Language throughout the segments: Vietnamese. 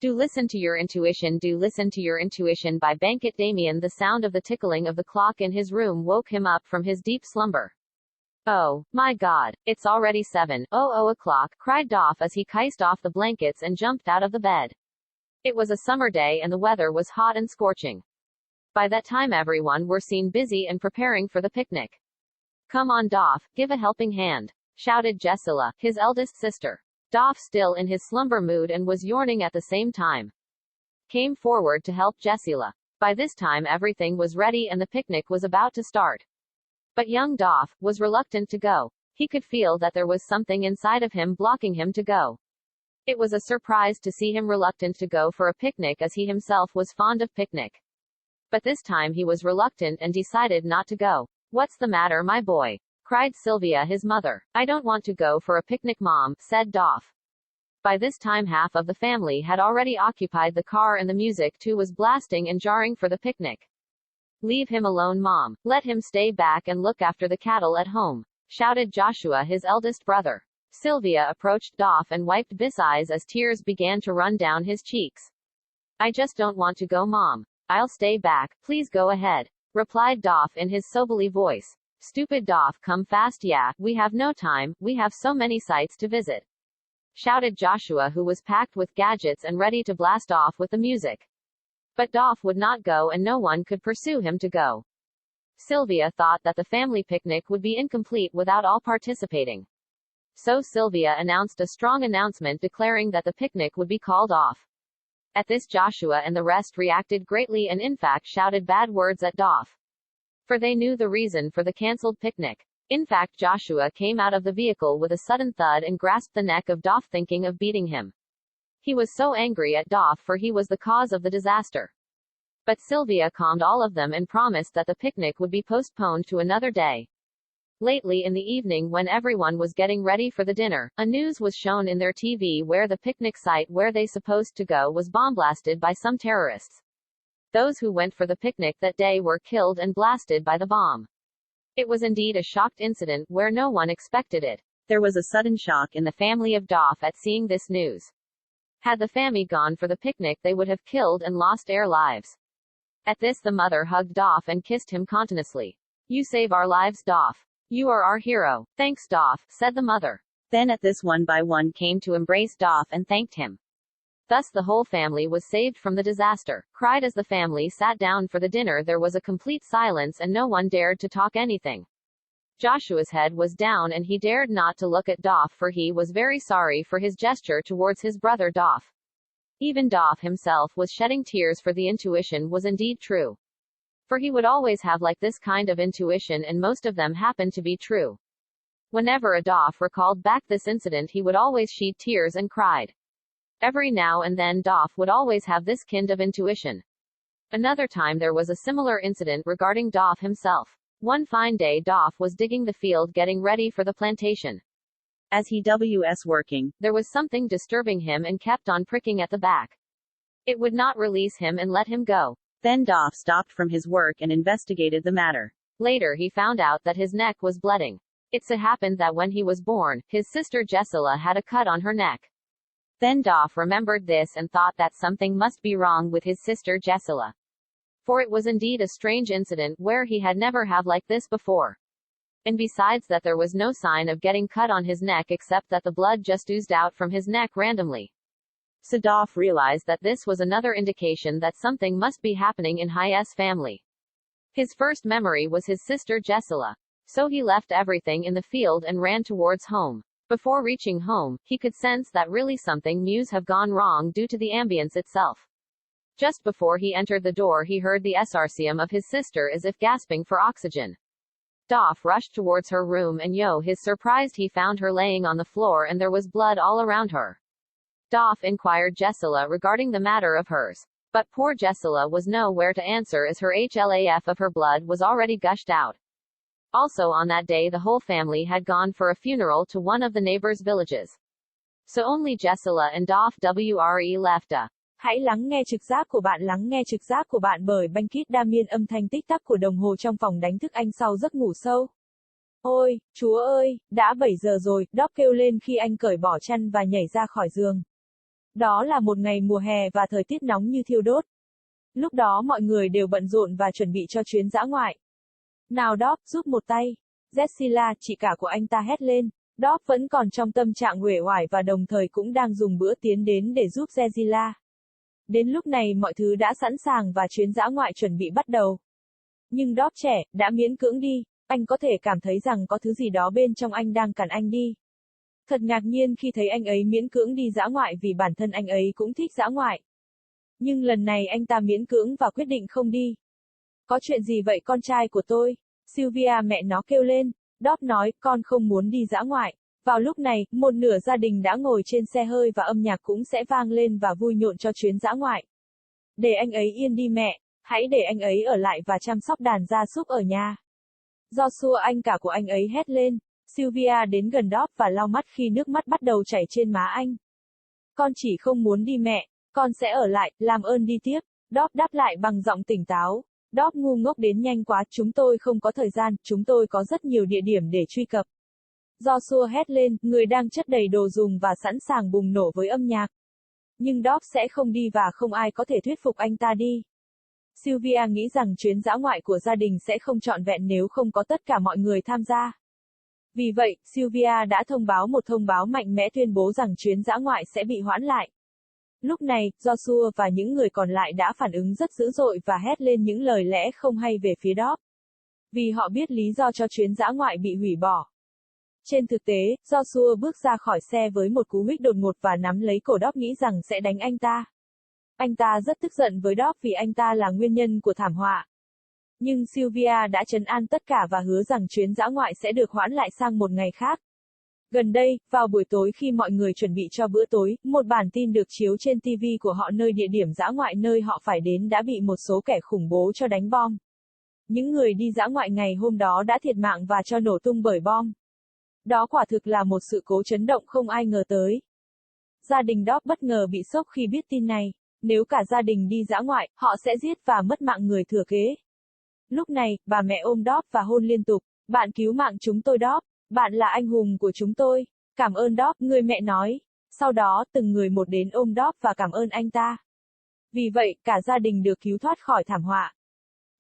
Do listen to your intuition. Do listen to your intuition. By Bankit Damian. The sound of the tickling of the clock in his room woke him up from his deep slumber. Oh, my God, it's already 7:00 o'clock, cried Doff as he kissed off the blankets and jumped out of the bed. It was a summer day and the weather was hot and scorching. By that time everyone were seen busy and preparing for the picnic. Come on Doff, give a helping hand, shouted Jessila, his eldest sister. Doff, still in his slumber mood and was yawning at the same time, came forward to help Jessila. By this time everything was ready and the picnic was about to start. But young Doff was reluctant to go. He could feel that there was something inside of him blocking him to go. It was a surprise to see him reluctant to go for a picnic as he himself was fond of picnic. But this time he was reluctant and decided not to go. What's the matter, my boy? Cried Sylvia, his mother. I don't want to go for a picnic, Mom, said Doff. By this time half of the family had already occupied the car and the music too was blasting and jarring for the picnic. Leave him alone, Mom. Let him stay back and look after the cattle at home, shouted Joshua, his eldest brother. Sylvia approached Doff and wiped his eyes as tears began to run down his cheeks. I just don't want to go, Mom. I'll stay back, please go ahead, replied Doff in his soberly voice. Stupid Doff, come fast, yeah, we have no time, we have so many sites to visit, shouted Joshua, who was packed with gadgets and ready to blast off with the music. But Doff would not go and no one could pursue him to go. Sylvia thought that the family picnic would be incomplete without all participating. So Sylvia announced a strong announcement declaring that the picnic would be called off. At this Joshua and the rest reacted greatly and in fact shouted bad words at Doff. For they knew the reason for the cancelled picnic. In fact, Joshua came out of the vehicle with a sudden thud and grasped the neck of Doff, thinking of beating him. He was so angry at Doff for he was the cause of the disaster. But Sylvia calmed all of them and promised that the picnic would be postponed to another day. Lately in the evening, when everyone was getting ready for the dinner, a news was shown in their TV where the picnic site where they supposed to go was bombasted by some terrorists. Those who went for the picnic that day were killed and blasted by the bomb. It was indeed a shocked incident where no one expected it. There was a sudden shock in the family of Doff at seeing this news. Had the family gone for the picnic, they would have killed and lost their lives. At this the mother hugged Doff and kissed him contentiously. You save our lives, Doff. You are our hero. Thanks, Doff, said the mother. Then at this one by one came to embrace Doff and thanked him. Thus the whole family was saved from the disaster. Cried as the family sat down for the dinner. There was a complete silence and no one dared to talk anything. Joshua's head was down and he dared not to look at Doff for he was very sorry for his gesture towards his brother Doff. Even Doff himself was shedding tears for the intuition was indeed true. For he would always have like this kind of intuition and most of them happened to be true. Whenever a Doff recalled back this incident he would always shed tears and cried. Every now and then Doff would always have this kind of intuition. Another time there was a similar incident regarding Doff himself. One fine day Doff was digging the field getting ready for the plantation. As he was working, there was something disturbing him and kept on pricking at the back. It would not release him and let him go. Then Doff stopped from his work and investigated the matter. Later he found out that his neck was bleeding. It so happened that when he was born, his sister Jessila had a cut on her neck. Then Doff remembered this and thought that something must be wrong with his sister Jessila. For it was indeed a strange incident where he had never have like this before. And besides that there was no sign of getting cut on his neck except that the blood just oozed out from his neck randomly. So Doff realized that this was another indication that something must be happening in his family. His first memory was his sister Jessila. So he left everything in the field and ran towards home. Before reaching home, he could sense that really something must have gone wrong due to the ambience itself. Just before he entered the door he heard the SRCM of his sister as if gasping for oxygen. Doff rushed towards her room and his surprised he found her laying on the floor and there was blood all around her. Doff inquired Jessila regarding the matter of hers. But poor Jessila was nowhere to answer as her HLAF of her blood was already gushed out. Also on that day the whole family had gone for a funeral to one of the neighbors' villages. So only Jessila and Doff were left. Hãy lắng nghe trực giác của bạn. Lắng nghe trực giác của bạn bởi Bankit Damian. Âm thanh tích tắc của đồng hồ trong phòng đánh thức anh sau giấc ngủ sâu. Ôi, Chúa ơi, đã 7 giờ rồi, Doff kêu lên khi anh cởi bỏ chăn và nhảy ra khỏi giường. Đó là một ngày mùa hè và thời tiết nóng như thiêu đốt. Lúc đó mọi người đều bận rộn và chuẩn bị cho chuyến dã ngoại. Nào Dob, giúp một tay. Jessila, chị cả của anh ta hét lên. Dob vẫn còn trong tâm trạng uể oải và đồng thời cũng đang dùng bữa tiến đến để giúp Jessila. Đến lúc này mọi thứ đã sẵn sàng và chuyến dã ngoại chuẩn bị bắt đầu. Nhưng Dob trẻ, đã miễn cưỡng đi. Anh có thể cảm thấy rằng có thứ gì đó bên trong anh đang cản anh đi. Thật ngạc nhiên khi thấy anh ấy miễn cưỡng đi dã ngoại vì bản thân anh ấy cũng thích dã ngoại. Nhưng lần này anh ta miễn cưỡng và quyết định không đi. Có chuyện gì vậy con trai của tôi? Sylvia mẹ nó kêu lên. Dob nói, con không muốn đi dã ngoại. Vào lúc này, một nửa gia đình đã ngồi trên xe hơi và âm nhạc cũng sẽ vang lên và vui nhộn cho chuyến dã ngoại. Để anh ấy yên đi mẹ, hãy để anh ấy ở lại và chăm sóc đàn gia súc ở nhà. Joshua anh cả của anh ấy hét lên. Sylvia đến gần Dob và lau mắt khi nước mắt bắt đầu chảy trên má anh. Con chỉ không muốn đi mẹ, con sẽ ở lại, làm ơn đi tiếp. Dob đáp lại bằng giọng tỉnh táo. Dob ngu ngốc đến nhanh quá, chúng tôi không có thời gian, chúng tôi có rất nhiều địa điểm để truy cập. Joshua hét lên, người đang chất đầy đồ dùng và sẵn sàng bùng nổ với âm nhạc. Nhưng Dob sẽ không đi và không ai có thể thuyết phục anh ta đi. Sylvia nghĩ rằng chuyến dã ngoại của gia đình sẽ không trọn vẹn nếu không có tất cả mọi người tham gia. Vì vậy, Sylvia đã thông báo một thông báo mạnh mẽ tuyên bố rằng chuyến dã ngoại sẽ bị hoãn lại. Lúc này, Joshua và những người còn lại đã phản ứng rất dữ dội và hét lên những lời lẽ không hay về phía Dob. Vì họ biết lý do cho chuyến dã ngoại bị hủy bỏ. Trên thực tế, Joshua bước ra khỏi xe với một cú huých đột ngột và nắm lấy cổ Dob nghĩ rằng sẽ đánh anh ta. Anh ta rất tức giận với Dob vì anh ta là nguyên nhân của thảm họa. Nhưng Sylvia đã trấn an tất cả và hứa rằng chuyến dã ngoại sẽ được hoãn lại sang một ngày khác. Gần đây, vào buổi tối khi mọi người chuẩn bị cho bữa tối, một bản tin được chiếu trên TV của họ nơi địa điểm dã ngoại nơi họ phải đến đã bị một số kẻ khủng bố cho đánh bom. Những người đi dã ngoại ngày hôm đó đã thiệt mạng và cho nổ tung bởi bom. Đó quả thực là một sự cố chấn động không ai ngờ tới. Gia đình Dob bất ngờ bị sốc khi biết tin này. Nếu cả gia đình đi dã ngoại, họ sẽ giết và mất mạng người thừa kế. Lúc này, bà mẹ ôm Dob và hôn liên tục. Bạn cứu mạng chúng tôi Dob. Bạn là anh hùng của chúng tôi. Cảm ơn Dob, người mẹ nói. Sau đó, từng người một đến ôm Dob và cảm ơn anh ta. Vì vậy, cả gia đình được cứu thoát khỏi thảm họa.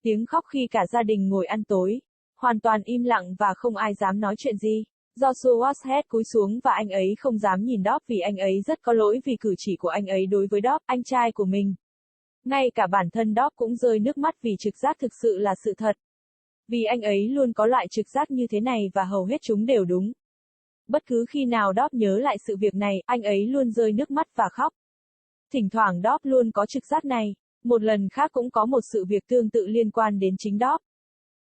Tiếng khóc khi cả gia đình ngồi ăn tối. Hoàn toàn im lặng và không ai dám nói chuyện gì. Joshua Watthead cúi xuống và anh ấy không dám nhìn Dob vì anh ấy rất có lỗi vì cử chỉ của anh ấy đối với Dob, anh trai của mình. Ngay cả bản thân Dob cũng rơi nước mắt vì trực giác thực sự là sự thật. Vì anh ấy luôn có loại trực giác như thế này và hầu hết chúng đều đúng. Bất cứ khi nào Dob nhớ lại sự việc này, anh ấy luôn rơi nước mắt và khóc. Thỉnh thoảng Dob luôn có trực giác này. Một lần khác cũng có một sự việc tương tự liên quan đến chính Dob.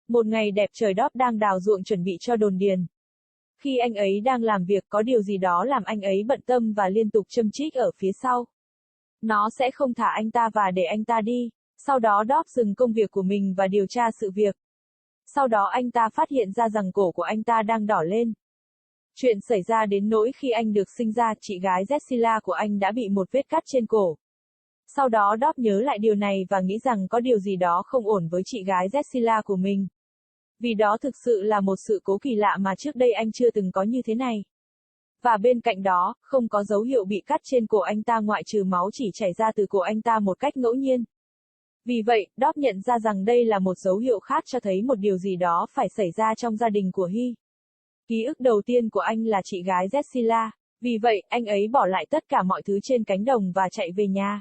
Một ngày đẹp trời Dob đang đào ruộng chuẩn bị cho đồn điền. Khi anh ấy đang làm việc có điều gì đó làm anh ấy bận tâm và liên tục châm chích ở phía sau. Nó sẽ không thả anh ta và để anh ta đi. Sau đó Dob dừng công việc của mình và điều tra sự việc. Sau đó anh ta phát hiện ra rằng cổ của anh ta đang đỏ lên. Chuyện xảy ra đến nỗi khi anh được sinh ra, chị gái Jessila của anh đã bị một vết cắt trên cổ. Sau đó Dob nhớ lại điều này và nghĩ rằng có điều gì đó không ổn với chị gái Jessila của mình. Vì đó thực sự là một sự cố kỳ lạ mà trước đây anh chưa từng có như thế này. Và bên cạnh đó, không có dấu hiệu bị cắt trên cổ anh ta ngoại trừ máu chỉ chảy ra từ cổ anh ta một cách ngẫu nhiên. Vì vậy, Dob nhận ra rằng đây là một dấu hiệu khác cho thấy một điều gì đó phải xảy ra trong gia đình của Hy. Ký ức đầu tiên của anh là chị gái Jessila. Vì vậy, anh ấy bỏ lại tất cả mọi thứ trên cánh đồng và chạy về nhà.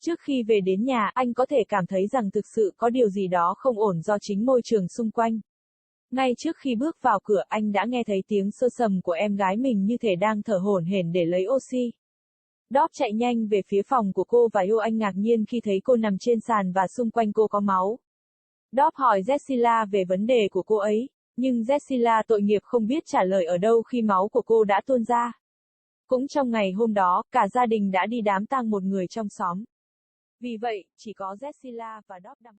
Trước khi về đến nhà, anh có thể cảm thấy rằng thực sự có điều gì đó không ổn do chính môi trường xung quanh. Ngay trước khi bước vào cửa, anh đã nghe thấy tiếng sơ sầm của em gái mình như thể đang thở hổn hển để lấy oxy. Dob chạy nhanh về phía phòng của cô và yêu anh ngạc nhiên khi thấy cô nằm trên sàn và xung quanh cô có máu. Dob hỏi Jessila về vấn đề của cô ấy, nhưng Jessila tội nghiệp không biết trả lời ở đâu khi máu của cô đã tuôn ra. Cũng trong ngày hôm đó, cả gia đình đã đi đám tang một người trong xóm. Vì vậy, chỉ có Jessila và Dob